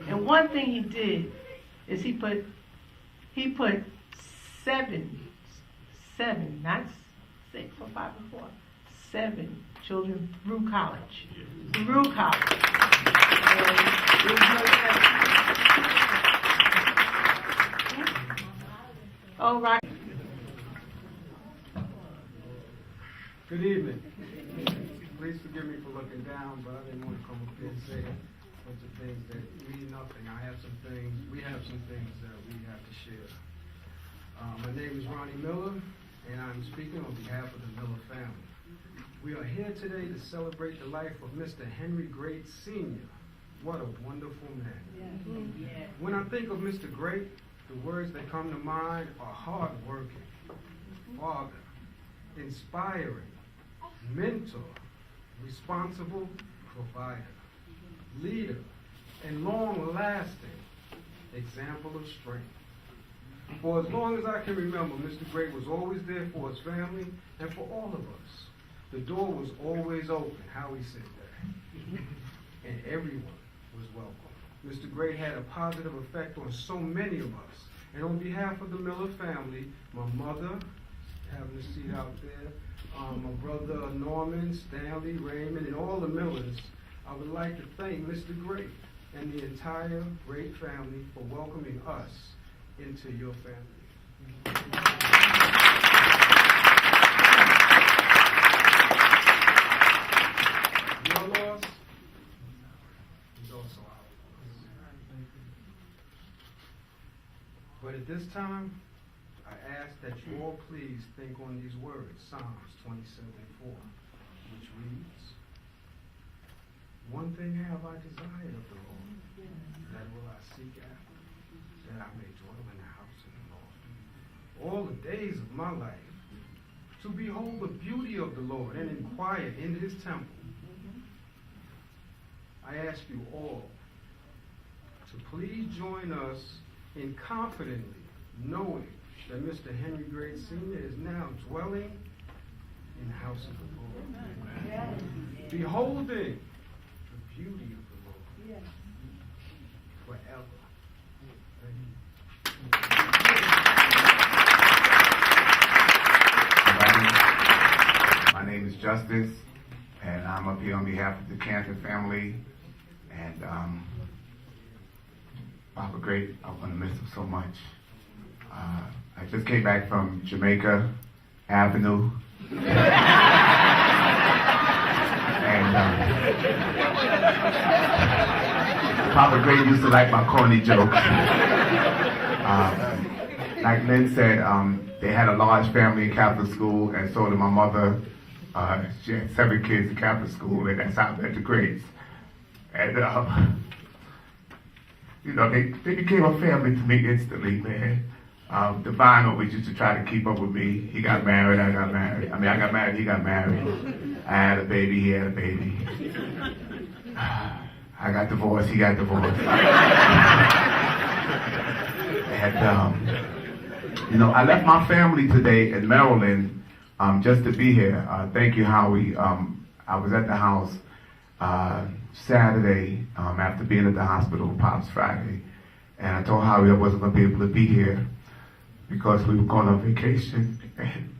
And one thing he did is he put seven, not 6 or 5 or 4, 7 children through college. Through college. And it was no all right. Good evening. Please forgive me for looking down, but I didn't want to come up here and say a bunch of things that mean nothing. We have some things that we have to share. My name is Ronnie Miller, and I'm speaking on behalf of the Miller family. We are here today to celebrate the life of Mr. Henry Grate Sr. What a wonderful man. Yeah. When I think of Mr. Grate, the words that come to mind are hardworking, father, inspiring, mentor, responsible provider, leader, and long-lasting example of strength. For as long as I can remember, Mr. Grate was always there for his family and for all of us. The door was always open, how he said that, and everyone was welcome. Mr. Grate had a positive effect on so many of us. And on behalf of the Miller family, my mother, having a seat out there, my brother Norman, Stanley, Raymond, and all the Millers, I would like to thank Mr. Grate and the entire Grate family for welcoming us into your family. Your loss is also ours. But at this time, I ask that you all please think on these words, Psalms 27:4, which reads, "One thing have I desired of the Lord, that will I seek after, that I may dwell in the house of the Lord all the days of my life, to behold the beauty of the Lord and inquire in his temple." I ask you all to please join us in confidently knowing that Mr. Henry Grate Sr. is now dwelling in the house of the Lord. Amen. Beholding the beauty of the Lord forever. My name is Justice, and I'm up here on behalf of the Cantor family. And Papa Grate, I want to miss him so much. I just came back from Jamaica Avenue. And Papa Grate used to like my corny jokes. Like Lynn said, they had a large family in Catholic school, and so did my mother. She had 7 kids in Catholic school, and that's how I met the Grates. And, you know, they became a family to me instantly, man. Divine always used to try to keep up with me. He got married, I got married. I mean, I got married, he got married. I had a baby, he had a baby. I got divorced, he got divorced. And, you know, I left my family today in Maryland just to be here. Thank you, Howie. I was at the house Saturday after being at the hospital with Pops Friday. And I told Howie I wasn't going to be able to be here because we were going on vacation. And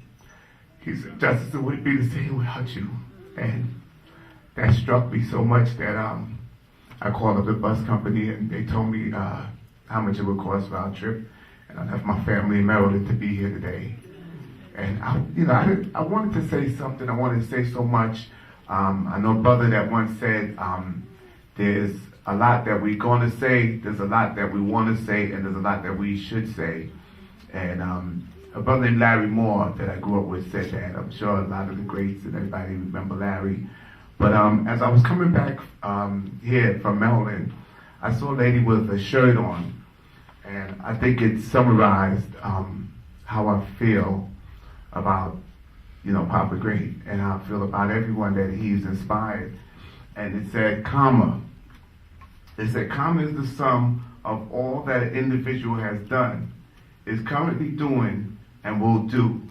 he said, "Justice, it wouldn't be the same without you." And that struck me so much that I called up the bus company and they told me how much it would cost for our trip. And I left my family in Maryland to be here today. And I wanted to say something. I wanted to say so much. I know a brother that once said, there's a lot that we're going to say, there's a lot that we want to say, and there's a lot that we should say. And a brother named Larry Moore that I grew up with said that. I'm sure a lot of the greats and everybody remember Larry. But as I was coming back here from Maryland, I saw a lady with a shirt on. And I think it summarized how I feel about, you know, Papa Grate, and how I feel about everyone that he's inspired. And it said, comma. It said, comma is the sum of all that an individual has done, is currently doing, and will do.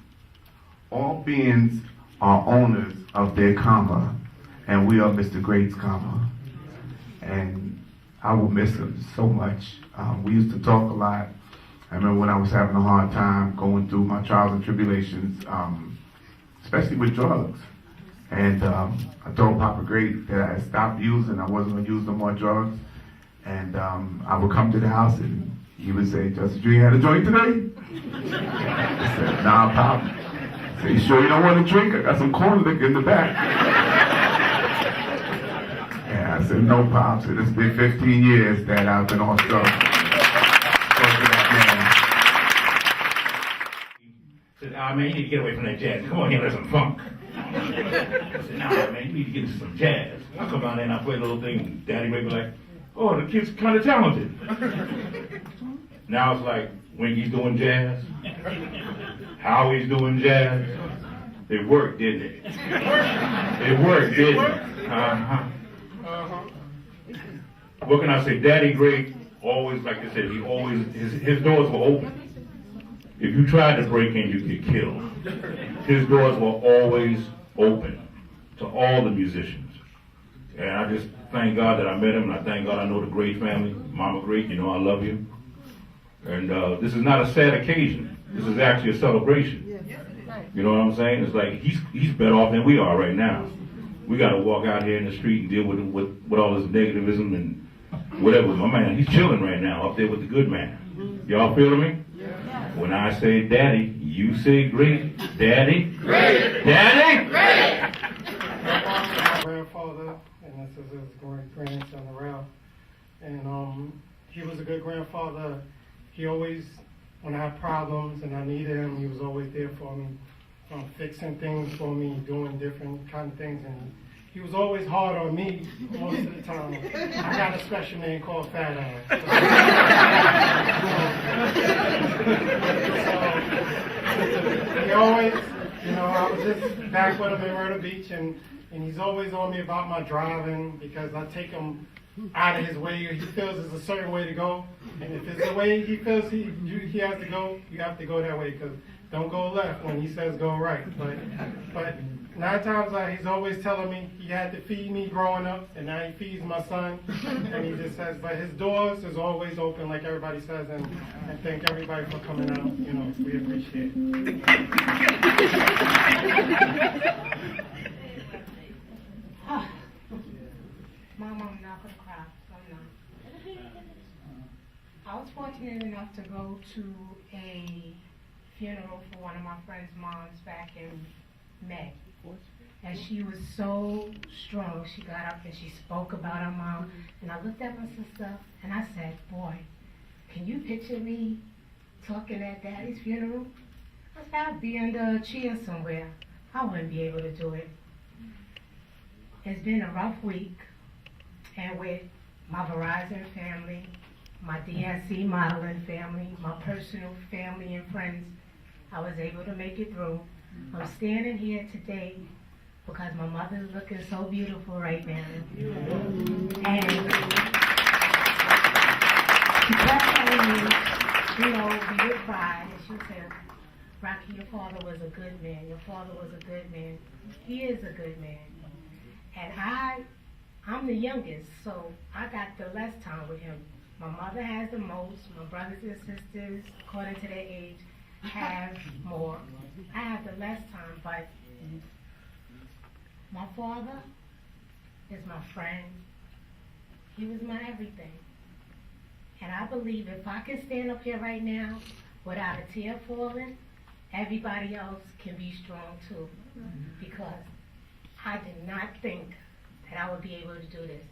All beings are owners of their comma, and we are Mr. Grate's comma. And I will miss him so much. We used to talk a lot. I remember when I was having a hard time going through my trials and tribulations, especially with drugs. And I told Papa Grate that I had stopped using. I wasn't going to use no more drugs. And I would come to the house and he would say, "Justice, you ain't had a joint today?" I said, "Nah, Pop." I said, "You sure you don't want to drink? I got some corn liquor in the back." And I said, "No, Pops. It's been 15 years that I've been on drugs." Said, "Ah, man, you need to get away from that jazz. Come on here, there's some funk." I said, "Nah, man, you need to get into some jazz." I come down there and I play a little thing, and Daddy Ray be like, "Oh, the kid's kind of talented." Now it's like, Winky's doing jazz, Howie's doing jazz. It worked, didn't it? It worked, didn't it? Uh-huh. What can I say? Daddy Grate always, like I said, his doors were open. If you tried to break in, you'd get killed. His doors were always open to all the musicians. And I just thank God that I met him, and I thank God I know the Grate family. Mama Grate, you know I love you. And this is not a sad occasion. This is actually a celebration. You know what I'm saying? It's like he's better off than we are right now. We got to walk out here in the street and deal with all this negativism and whatever. My man, he's chilling right now up there with the good man. Y'all feeling me? When I say daddy, you say Grate. Daddy? Grate! Daddy? Grate! My grandfather, and this is his great-grandson around. And he was a good grandfather. He always, when I had problems and I needed him, he was always there for me, fixing things for me, doing different kind of things. And he was always hard on me most of the time. I got a special name called Fat Ass. So, he always, I was just back with him in Myrtle Beach, and he's always on me about my driving because I take him out of his way. He feels there's a certain way to go, and if it's the way he feels he has to go, you have to go that way, because don't go left when he says go right. But 9 times out, he's always telling me he had to feed me growing up, and now he feeds my son. And he just says, but his doors is always open, like everybody says, and thank everybody for coming out. We appreciate it. Mom, I'm not gonna cry. I'm not. I was fortunate enough to go to a funeral for one of my friend's moms back in May. And she was so strong. She got up and she spoke about her mom. And I looked at my sister and I said, boy, can you picture me talking at Daddy's funeral? I said, I'd be under a chair somewhere. I wouldn't be able to do it. It's been a rough week. And with my Verizon family, my DNC modeling family, my personal family and friends, I was able to make it through. I'm standing here today because my mother's looking so beautiful right now. And she kept telling me, we would cry, and she said, Rocky, your father was a good man. Your father was a good man. He is a good man. And I'm the youngest, so I got the less time with him. My mother has the most. My brothers and sisters, according to their age, have more. I have the less time, but my father is my friend. He was my everything. And I believe if I can stand up here right now without a tear falling, everybody else can be strong too. Because I did not think that I would be able to do this.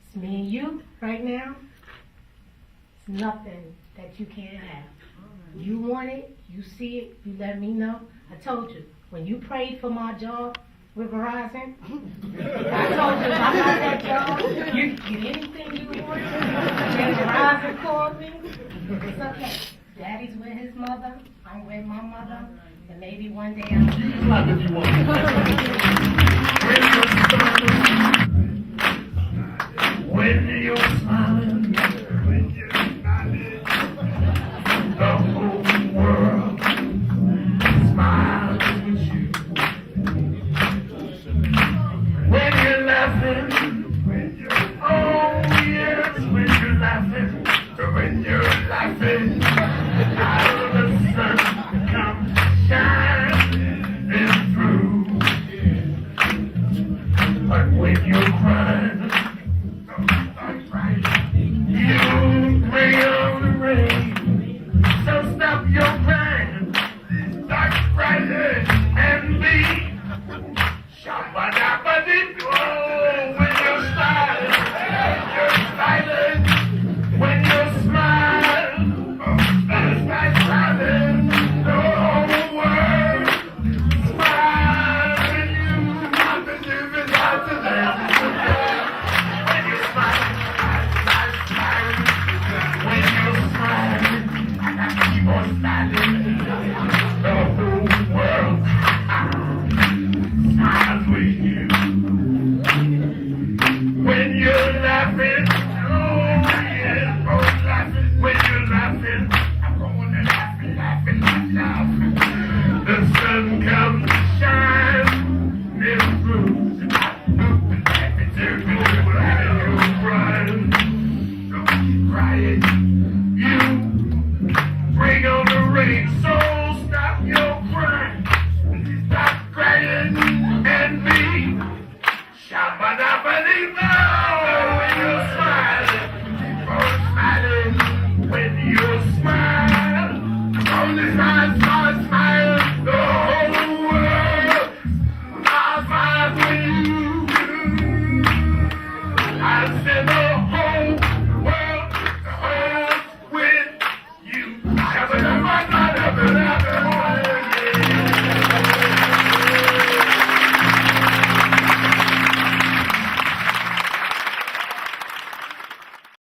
It's me and you right now. It's nothing that you can't have. You want it, you see it, you let me know. I told you, when you prayed for my job with Verizon, I told you, I got that job. You get anything you want. And Verizon called me. It's okay. Daddy's with his mother, I'm with my mother, and maybe one day I'll be Clap if you want. When you're smiling, when you're smiling, the whole world smiles with you. When you're laughing, oh yes, laughing, when you're laughing.